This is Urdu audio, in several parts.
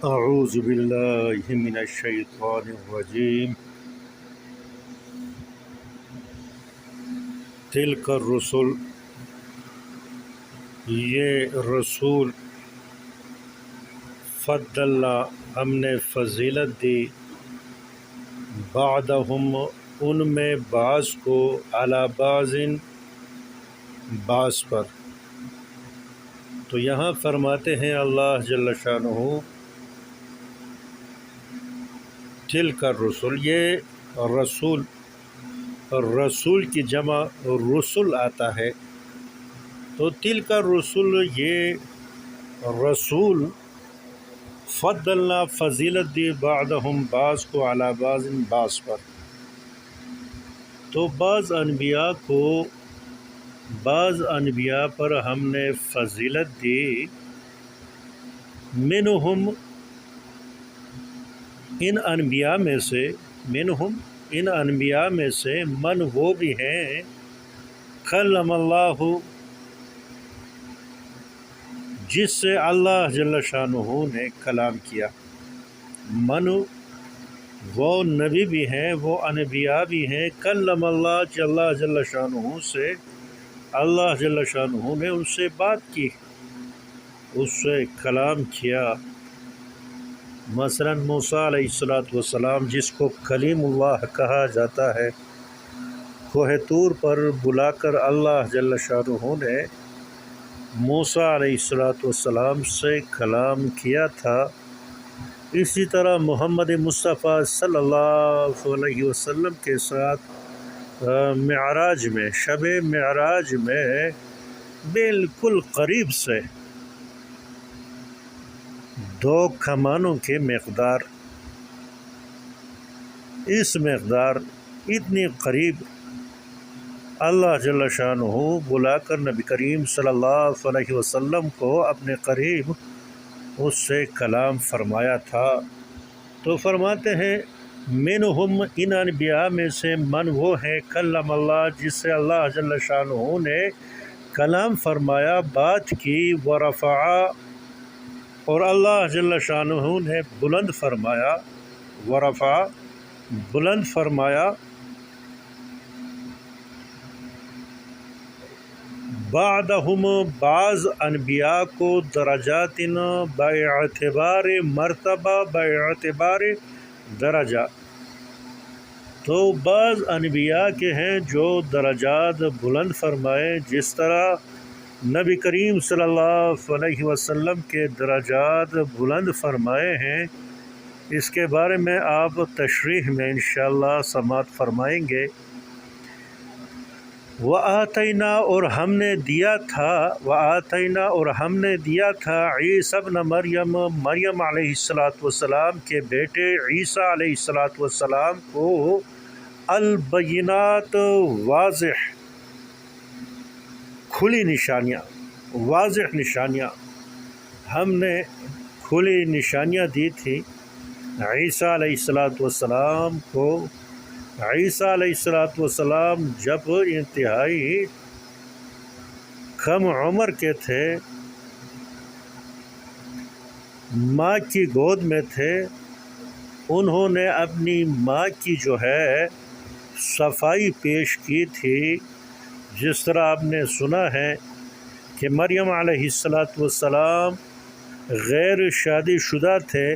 اعوذ باللہ من الشیطان الرجیم تلک الرسل، یہ رسول فضلنا ہم نے فضیلت دی، بعدہم ان میں بعض کو، علی بعض بعض پر۔ تو یہاں فرماتے ہیں اللہ جل شانہ تلک الرسل، یہ رسول کی جمع رسل آتا ہے، تو تلک الرسل یہ رسول فضلنا فضیلت دی، بعدہم بعض کو، علی بعض بعض پر۔ تو بعض انبیاء پر ہم نے فضیلت دی، منہم ان انبیاء میں سے من وہ بھی ہیں، کلم اللہ جس سے اللہ جل شانہ نے کلام کیا، من وہ نبی بھی ہیں، وہ انبیاء بھی ہیں، کلم اللہ کہ اللہ جل شانہ سے، اللہ جل شانہ نے ان سے بات کی، اس سے کلام کیا۔ مثلا موسیٰ علیہ السلام جس کو کلیم اللہ کہا جاتا ہے، کوہ طور پر بلا کر اللہ جل شانہ نے موسیٰ علیہ السلام سے کلام کیا تھا۔ اسی طرح محمد مصطفیٰ صلی اللہ علیہ وسلم کے ساتھ معراج میں، شب معراج میں بالکل قریب سے 2 کمانوں کے مقدار، اس مقدار اتنی قریب اللہ جل شانہ بلا کر نبی کریم صلی اللہ علیہ وسلم کو اپنے قریب اس سے کلام فرمایا تھا۔ تو فرماتے ہیں منہم ان انبیاء میں سے من وہ ہے، کلم اللہ جس سے اللہ جل شانہ نے کلام فرمایا، بات کی، ورفع اور اللہ جل شانہ نے بلند فرمایا، ورفع بلند فرمایا، بعدہم بعض انبیاء کو، درجات باعتبار مرتبہ، باعتبار درجہ۔ تو بعض انبیاء کے ہیں جو درجات بلند فرمائے، جس طرح نبی کریم صلی اللہ علیہ وسلم کے درجات بلند فرمائے ہیں، اس کے بارے میں آپ تشریح میں انشاءاللہ سماعت فرمائیں گے۔ وَآتَيْنَا اور ہم نے دیا تھا، وَآتَيْنَا اور ہم نے دیا تھا عیسیٰ ابن مریم، مریم علیہ السلام کے بیٹے عیسیٰ علیہ السلام کو، البینات واضح کھلی نشانیاں، واضح نشانیاں، ہم نے کھلی نشانیاں دی تھی عیسیٰ علیہ السلام کو۔ عیسیٰ علیہ السلام جب انتہائی کم عمر کے تھے، ماں کی گود میں تھے، انہوں نے اپنی ماں کی جو ہے صفائی پیش کی تھی، جس طرح آپ نے سنا ہے کہ مریم علیہ السلام غیر شادی شدہ تھے،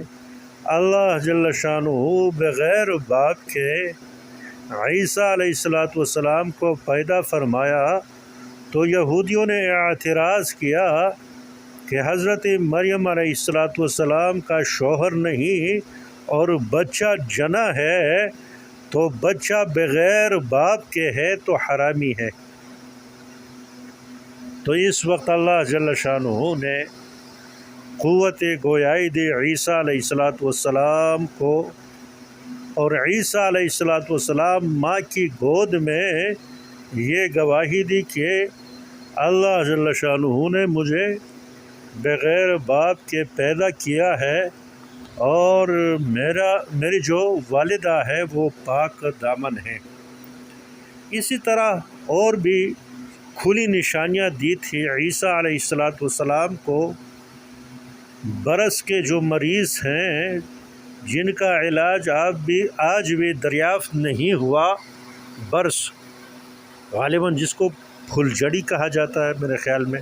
اللہ جل شانہ بغیر باپ کے عیسیٰ علیہ السلام کو پیدا فرمایا۔ تو یہودیوں نے اعتراض کیا کہ حضرت مریم علیہ السلام کا شوہر نہیں اور بچہ جنا ہے، تو بچہ بغیر باپ کے ہے تو حرامی ہے۔ تو اس وقت اللہ جل شانہ نے قوت گویائی دی عیسیٰ علیہ السلام کو، اور عیسیٰ علیہ السلام ماں کی گود میں یہ گواہی دی کہ اللہ جل شانہ نے مجھے بغیر باپ کے پیدا کیا ہے، اور میری جو والدہ ہے وہ پاک دامن ہے۔ اسی طرح اور بھی کھلی نشانیاں دی تھی عیسیٰ علیہ السلام کو، برس کے جو مریض ہیں جن کا علاج آج بھی دریافت نہیں ہوا، برس غالباً جس کو پھل جڑی کہا جاتا ہے میرے خیال میں،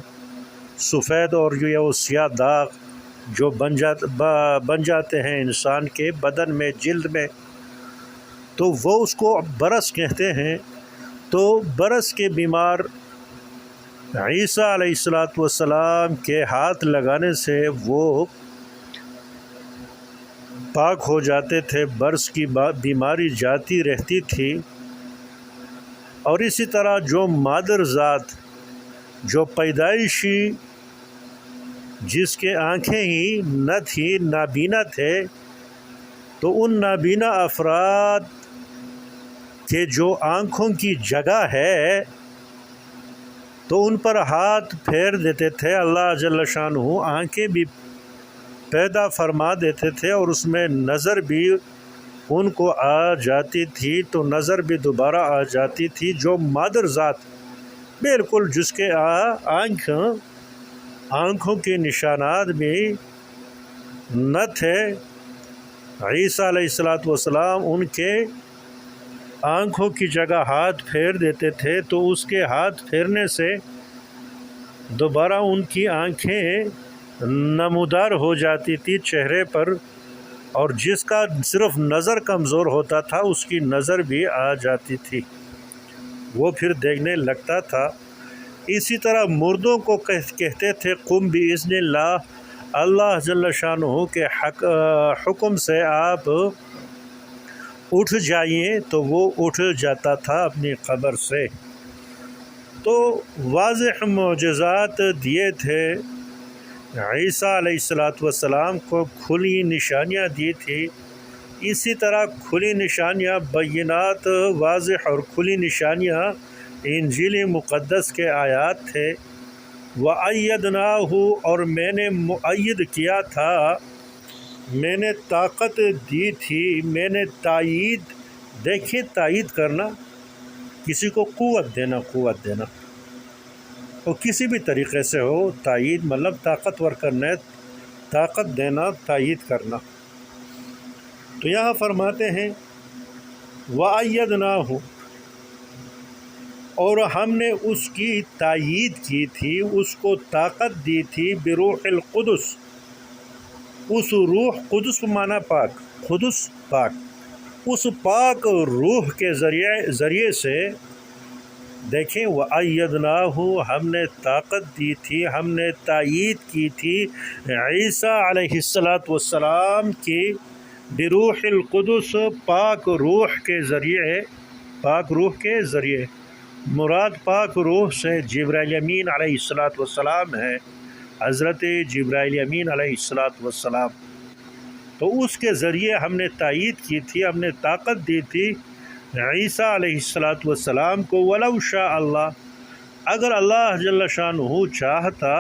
سفید اور جو ہے وہ سیاہ داغ جو بن جاتے ہیں انسان کے بدن میں، جلد میں، تو وہ اس کو برس کہتے ہیں۔ تو برس کے بیمار عیسیٰ علیہ السلام کے ہاتھ لگانے سے وہ پاک ہو جاتے تھے، برس کی بیماری جاتی رہتی تھی۔ اور اسی طرح جو مادر ذات جو پیدائشی جس کے آنکھیں ہی نہ تھی، نابینا تھے، تو ان نابینا افراد کہ جو آنکھوں کی جگہ ہے تو ان پر ہاتھ پھیر دیتے تھے، اللہ جل شانہ آنکھیں بھی پیدا فرما دیتے تھے اور اس میں نظر بھی ان کو آ جاتی تھی، تو نظر بھی دوبارہ آ جاتی تھی۔ جو مادر ذات بالکل جس کے آنکھوں کے نشانات بھی نہ تھے، عیسیٰ علیہ السلام ان کے آنکھوں کی جگہ ہاتھ پھیر دیتے تھے، تو اس کے ہاتھ پھیرنے سے دوبارہ ان کی آنکھیں نمودار ہو جاتی تھی چہرے پر، اور جس کا صرف نظر کمزور ہوتا تھا اس کی نظر بھی آ جاتی تھی، وہ پھر دیکھنے لگتا تھا۔ اسی طرح مردوں کو کہتے تھے قم بإذن اللہ، اللہ جل شانہ کے حکم سے آپ اٹھ جائیے، تو وہ اٹھ جاتا تھا اپنی قبر سے۔ تو واضح معجزات دیے تھے عیسیٰ علیہ السلام کو، کھلی نشانیاں دی تھی۔ اسی طرح کھلی نشانیاں، بینات واضح اور کھلی نشانیاں انجیل مقدس کے آیات تھے۔ وَأَيَّدْنَاهُ، اور میں نے مؤید کیا تھا، میں نے طاقت دی تھی، میں نے تائید، دیکھیں تائید کرنا، کسی کو قوت دینا، وہ کسی بھی طریقے سے ہو، تائید مطلب طاقتور کرنا، طاقت دینا، تائید کرنا۔ تو یہاں فرماتے ہیں وَأَيَّدْنَاهُ، اور ہم نے اس کی تائید کی تھی، اس کو طاقت دی تھی، بروح القدس، اس روح، قدس معنی پاک، قدس پاک، اس پاک روح کے ذریعے سے، دیکھیں وَأَيَّدْنَاهُ، ہم نے طاقت دی تھی، ہم نے تائید کی تھی عیسیٰ علیہ السلام کی، بروح القدس، پاک روح کے ذریعے، پاک روح کے ذریعے، مراد پاک روح سے جبرائیل امین علیہ السلام ہے، حضرت جبرائیل امین علیہ السلام۔ تو اس کے ذریعے ہم نے تائید کی تھی، ہم نے طاقت دی تھی عیسیٰ علیہ السلام کو۔ وَلَوْ شَاءَ اللہ، اگر اللہ جل شانہ چاہتا،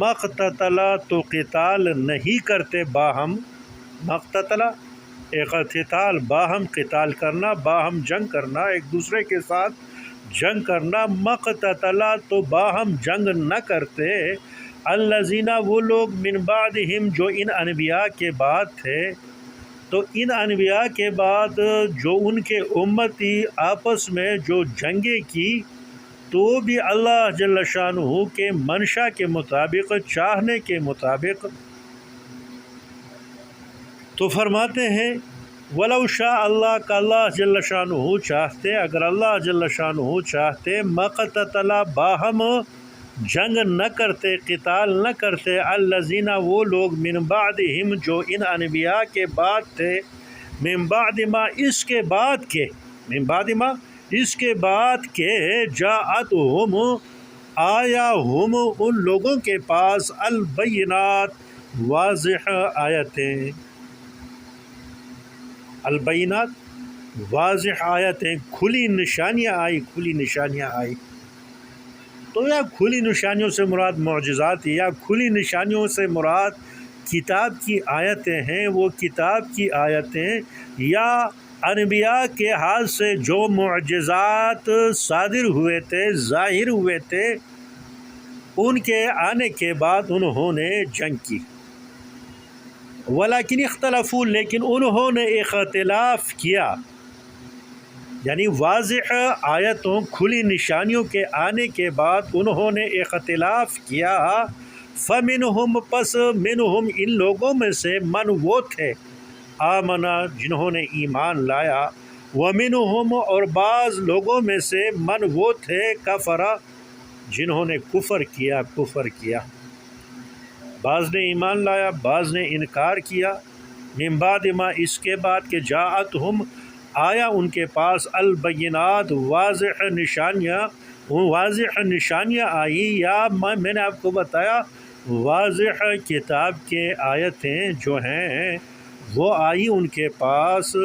مقتتلا، تو قتال نہیں کرتے باہم، مقتتلا اقتتال، باہم قتال کرنا، باہم جنگ کرنا، ایک دوسرے کے ساتھ جنگ کرنا، مقتتلا، تو باہم جنگ نہ کرتے، الذین، وہ لوگ، من بعدہم، جو ان انبیاء کے بعد تھے، تو ان انبیاء کے بعد جو ان کے امتی آپس میں جو جنگیں کی، تو بھی اللہ جل شانہ کے منشا کے مطابق، چاہنے کے مطابق۔ تو فرماتے ہیں وَلَوْ شَاءَ اللہ، کا اللہ جل شانہ چاہتے، اگر اللہ جل شانہ چاہتے، مقتتلا، باہم جنگ نہ کرتے، قتال نہ کرتے، الذین، وہ لوگ، من بعدہم، جو ان انبیاء کے بعد تھے، من بعد ما، اس کے بعد کے، من بعد ما، اس کے بعد کے، جاءتہم، آیا ہم، ان لوگوں کے پاس، البینات، واضح آیتیں، البینات، واضح آیتیں، کھلی نشانیاں آئی، کھلی نشانیاں آئی۔ تو یا کھلی نشانیوں سے مراد معجزات، یا کھلی نشانیوں سے مراد کتاب کی آیتیں ہیں، وہ کتاب کی آیتیں، یا انبیاء کے ہاتھ سے جو معجزات صادر ہوئے تھے، ظاہر ہوئے تھے، ان کے آنے کے بعد انہوں نے جنگ کی۔ ولیکن اختلفوا، لیکن انہوں نے اختلاف کیا، یعنی واضح آیتوں کھلی نشانیوں کے آنے کے بعد انہوں نے اختلاف کیا۔ فمنہم، پس منہم ان لوگوں میں سے من وہ تھے، آمنا جنہوں نے ایمان لایا، ومنہم اور بعض لوگوں میں سے من وہ تھے، کفرا جنہوں نے کفر کیا، بعض نے ایمان لایا، بعض نے انکار کیا۔ من بعد ما، اس کے بعد کہ جاءتہم آیا ان کے پاس، البینات واضح نشانیاں آئی، یا میں نے آپ کو بتایا واضح کتاب کے آیتیں جو ہیں وہ آئی ان کے پاس،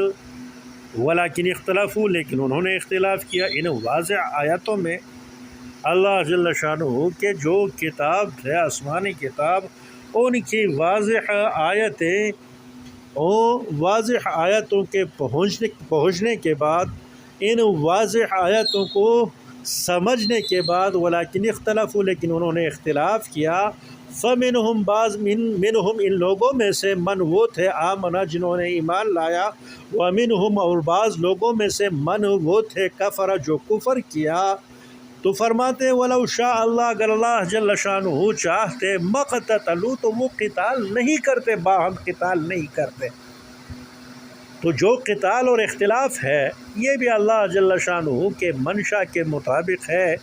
ولیکن اختلافو، لیکن انہوں نے اختلاف کیا ان واضح آیتوں میں۔ اللہ جل شانہ کے جو کتاب ہے آسمانی کتاب، ان کی واضح آیتیں واضح آیتوں کے پہنچنے کے بعد، ان واضح آیتوں کو سمجھنے کے بعد، ولیکن اختلافو، لیکن انہوں نے اختلاف کیا۔ فمنہم، بعض منہم ان لوگوں میں سے من وہ تھے، آمنا جنہوں نے ایمان لایا، ومنہم اور بعض لوگوں میں سے من وہ تھے، کفر جو کفر کیا۔ تو فرماتے ہیں وَلَوْ شَاءَ اللہ، اگر اللہ جل شانہ چاہتے، مَقْتَتَلُوا، تو وہ قتال نہیں کرتے، باہم قتال نہیں کرتے۔ تو جو قتال اور اختلاف ہے یہ بھی اللہ جل شانہ کے منشا کے مطابق ہے۔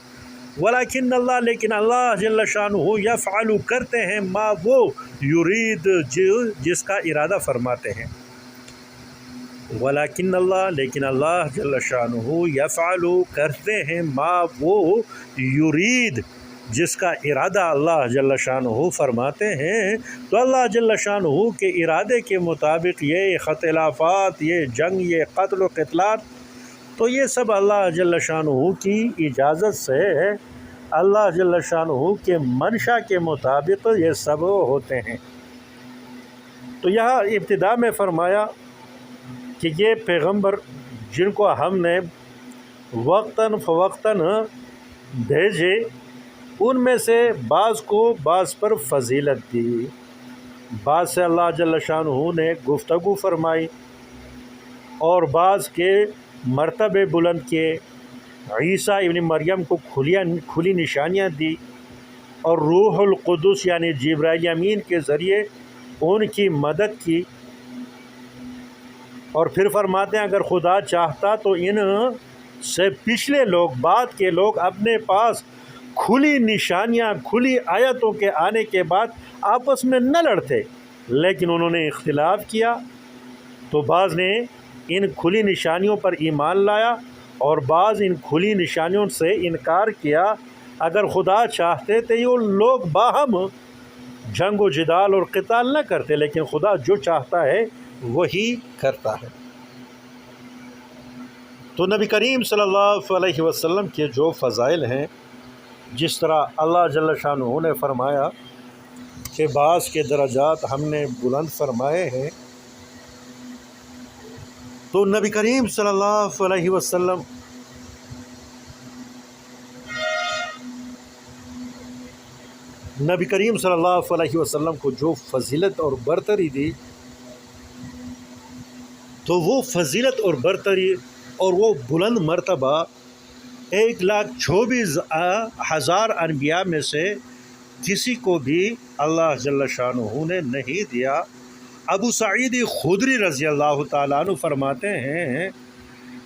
ولیکن اللہ، لیکن اللہ جل شانہ یفعل کرتے ہیں، ما وہ یرید جس کا ارادہ فرماتے ہیں۔ ولیکن اللہ، لیکن اللہ جل شانہ یفعل کرتے ہیں، ما وہ یرید جس کا ارادہ اللہ جل شانہ فرماتے ہیں۔ تو اللہ جل شانہ کے ارادے کے مطابق یہ اختلافات، یہ جنگ، یہ قتل و قتلات، تو یہ سب اللہ جل شانہ کی اجازت سے، اللہ جل شانہ کے منشا کے مطابق یہ سب ہوتے ہیں۔ تو یہاں ابتدا میں فرمایا کہ یہ پیغمبر جن کو ہم نے وقتاً فوقتاً بھیجے، ان میں سے بعض کو بعض پر فضیلت دی، بعض سے اللہ جل شانہ نے گفتگو فرمائی، اور بعض کے مرتبے بلند کیے۔ عیسیٰ ابن مریم کو کھلی نشانیاں دی، اور روح القدس یعنی جبرائیل امین کے ذریعے ان کی مدد کی۔ اور پھر فرماتے ہیں اگر خدا چاہتا تو ان سے پچھلے لوگ، بعد کے لوگ اپنے پاس کھلی نشانیاں، کھلی آیتوں کے آنے کے بعد آپس میں نہ لڑتے، لیکن انہوں نے اختلاف کیا، تو بعض نے ان کھلی نشانیوں پر ایمان لایا اور بعض ان کھلی نشانیوں سے انکار کیا۔ اگر خدا چاہتے تو یہ لوگ باہم جنگ و جدال اور قتال نہ کرتے، لیکن خدا جو چاہتا ہے وہی کرتا ہے۔ تو نبی کریم صلی اللہ علیہ وسلم کے جو فضائل ہیں، جس طرح اللہ جل شانہ نے فرمایا کہ بعض کے درجات ہم نے بلند فرمائے ہیں، تو نبی کریم صلی اللہ علیہ وسلم کو جو فضیلت اور برتری دی، تو وہ فضیلت اور برتری اور وہ بلند مرتبہ 1,24,000 انبیاء میں سے کسی کو بھی اللہ جل شانہ نے نہیں دیا۔ ابو سعید خدری رضی اللہ تعالیٰ عنہ فرماتے ہیں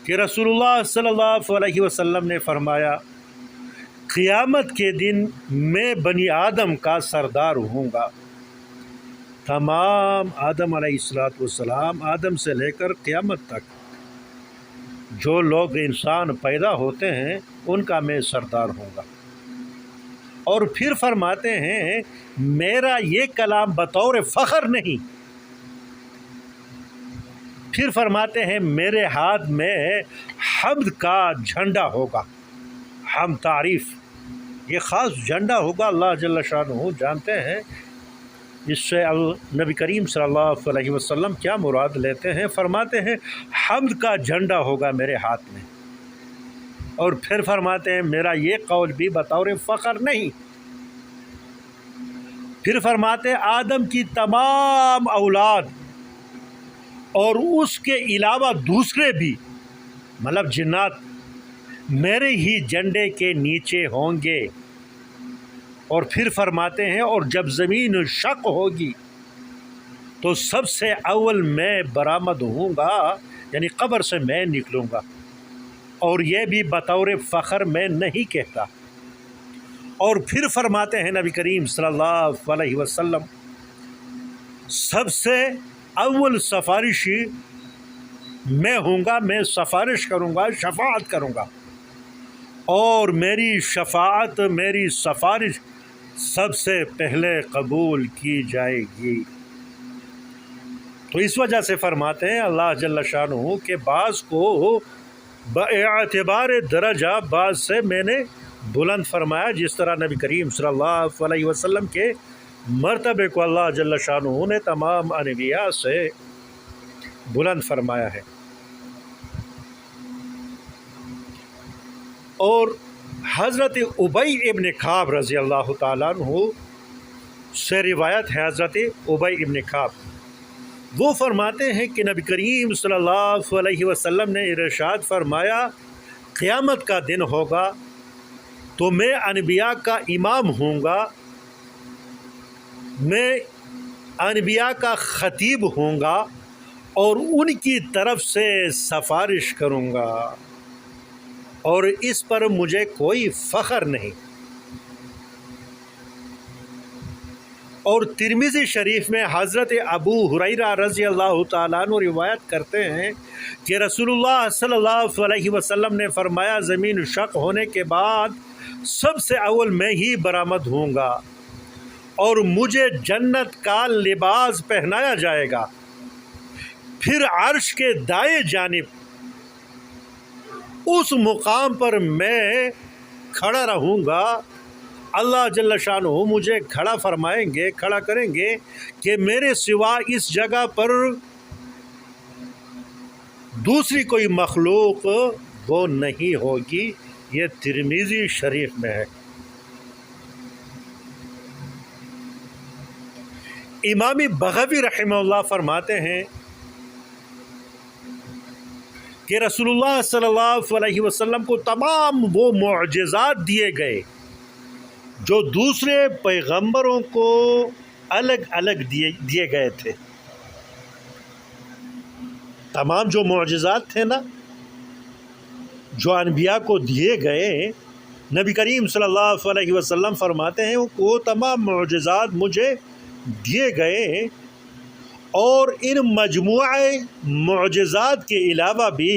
کہ رسول اللہ صلی اللہ علیہ وسلم نے فرمایا قیامت کے دن میں بنی آدم کا سردار ہوں گا۔ تمام آدم علیہ السلام، آدم سے لے کر قیامت تک جو لوگ انسان پیدا ہوتے ہیں ان کا میں سردار ہوں گا۔ اور پھر فرماتے ہیں میرا یہ کلام بطور فخر نہیں، پھر فرماتے ہیں میرے ہاتھ میں حمد کا جھنڈا ہوگا، ہم تعریف، یہ خاص جھنڈا ہوگا۔ اللہ جل شانہ جانتے ہیں اس سے نبی کریم صلی اللہ علیہ وسلم کیا مراد لیتے ہیں۔ فرماتے ہیں حمد کا جھنڈا ہوگا میرے ہاتھ میں، اور پھر فرماتے ہیں میرا یہ قول بھی بطور فخر نہیں، پھر فرماتے آدم کی تمام اولاد اور اس کے علاوہ دوسرے بھی مطلب جنات میرے ہی جھنڈے کے نیچے ہوں گے۔ اور پھر فرماتے ہیں اور جب زمین شق ہوگی تو سب سے اول میں برآمد ہوں گا، یعنی قبر سے میں نکلوں گا، اور یہ بھی بطور فخر میں نہیں کہتا۔ اور پھر فرماتے ہیں نبی کریم صلی اللہ علیہ وسلم سب سے اول سفارشی میں ہوں گا، میں سفارش کروں گا، شفاعت کروں گا، اور میری شفاعت، میری سفارش سب سے پہلے قبول کی جائے گی۔ تو اس وجہ سے فرماتے ہیں اللہ جل شانہ کہ بعض کو باعتبار درجہ بعض سے میں نے بلند فرمایا، جس طرح نبی کریم صلی اللہ علیہ وسلم کے مرتبے کو اللہ جل شانہ نے تمام انبیاء سے بلند فرمایا ہے۔ اور حضرت ابی ابن کعب رضی اللہ تعالیٰ عنہ سے روایت ہے، حضرت ابی ابن کعب وہ فرماتے ہیں کہ نبی کریم صلی اللہ علیہ وسلم نے ارشاد فرمایا قیامت کا دن ہوگا تو میں انبیاء کا امام ہوں گا، میں انبیاء کا خطیب ہوں گا اور ان کی طرف سے سفارش کروں گا، اور اس پر مجھے کوئی فخر نہیں۔ اور ترمذی شریف میں حضرت ابو ہریرہ رضی اللہ تعالیٰ عنہ روایت کرتے ہیں کہ رسول اللہ صلی اللہ علیہ وسلم نے فرمایا زمین شق ہونے کے بعد سب سے اول میں ہی برآمد ہوں گا اور مجھے جنت کا لباس پہنایا جائے گا، پھر عرش کے دائیں جانب اس مقام پر میں کھڑا رہوں گا، اللہ جل شانہ مجھے کھڑا فرمائیں گے، کھڑا کریں گے کہ میرے سوا اس جگہ پر دوسری کوئی مخلوق وہ نہیں ہوگی۔ یہ ترمذی شریف میں ہے۔ امام بغوی رحمہ اللہ فرماتے ہیں کہ رسول اللہ صلی اللہ علیہ وسلم کو تمام وہ معجزات دیے گئے جو دوسرے پیغمبروں کو الگ الگ دیے گئے تھے۔ تمام جو معجزات تھے نا جو انبیاء کو دیے گئے، نبی کریم صلی اللہ علیہ وسلم فرماتے ہیں وہ تمام معجزات مجھے دیے گئے، اور ان مجموعہ معجزات کے علاوہ بھی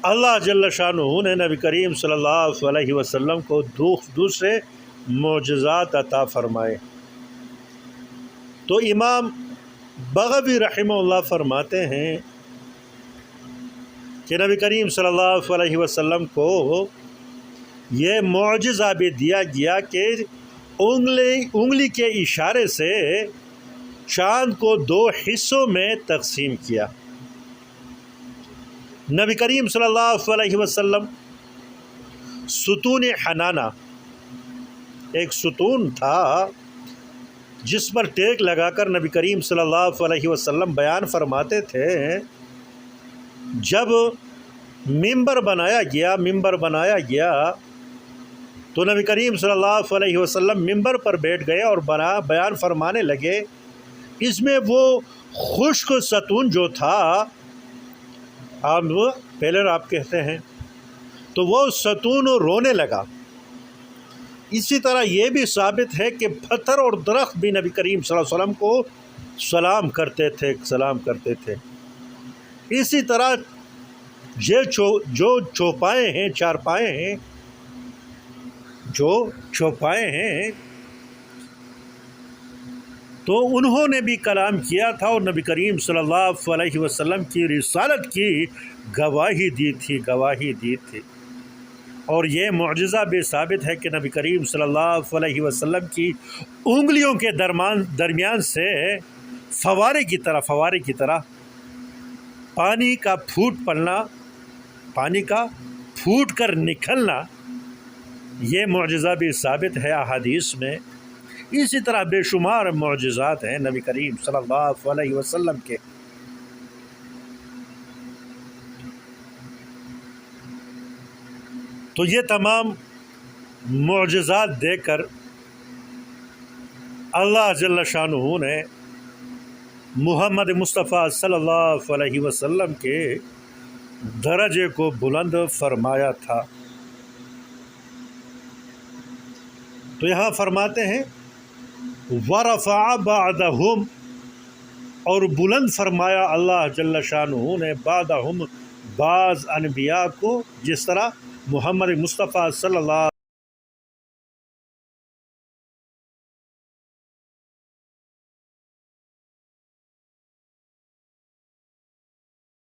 اللہ جل شانہ نے نبی کریم صلی اللہ علیہ وسلم کو دوسرے معجزات عطا فرمائے۔ تو امام بغوی رحمہ اللہ فرماتے ہیں کہ نبی کریم صلی اللہ علیہ وسلم کو یہ معجزہ بھی دیا گیا کہ انگلی کے اشارے سے چاند کو 2 حصوں میں تقسیم کیا۔ نبی کریم صلی اللہ علیہ وسلم ستون حنانہ، ایک ستون تھا جس پر ٹیک لگا کر نبی کریم صلی اللہ علیہ وسلم بیان فرماتے تھے۔ جب ممبر بنایا گیا تو نبی کریم صلی اللہ علیہ وسلم ممبر پر بیٹھ گئے اور بیان فرمانے لگے۔ اس میں وہ خشک ستون جو تھا، پیلر آپ کہتے ہیں، تو وہ ستون رونے لگا۔ اسی طرح یہ بھی ثابت ہے کہ پتھر اور درخت بھی نبی کریم صلی اللہ علیہ وسلم کو سلام کرتے تھے۔ اسی طرح جو چوپائے ہیں تو انہوں نے بھی کلام کیا تھا اور نبی کریم صلی اللہ علیہ وسلم کی رسالت کی گواہی دی تھی۔ اور یہ معجزہ بھی ثابت ہے کہ نبی کریم صلی اللہ علیہ وسلم کی انگلیوں کے درمیان سے فوارے کی طرح پانی کا پھوٹ کر نکلنا یہ معجزہ بھی ثابت ہے احادیث میں. اسی طرح بے شمار معجزات ہیں نبی کریم صلی اللہ علیہ وسلم کے. تو یہ تمام معجزات دیکھ کر اللہ جل شانہ نے محمد مصطفیٰ صلی اللہ علیہ وسلم کے درجے کو بلند فرمایا تھا. تو یہاں فرماتے ہیں ورفع بعدہم، اور بلند فرمایا اللہ جل شانہ نے بعدہم بعض انبیاء کو، جس طرح محمد مصطفیٰ صلی اللہ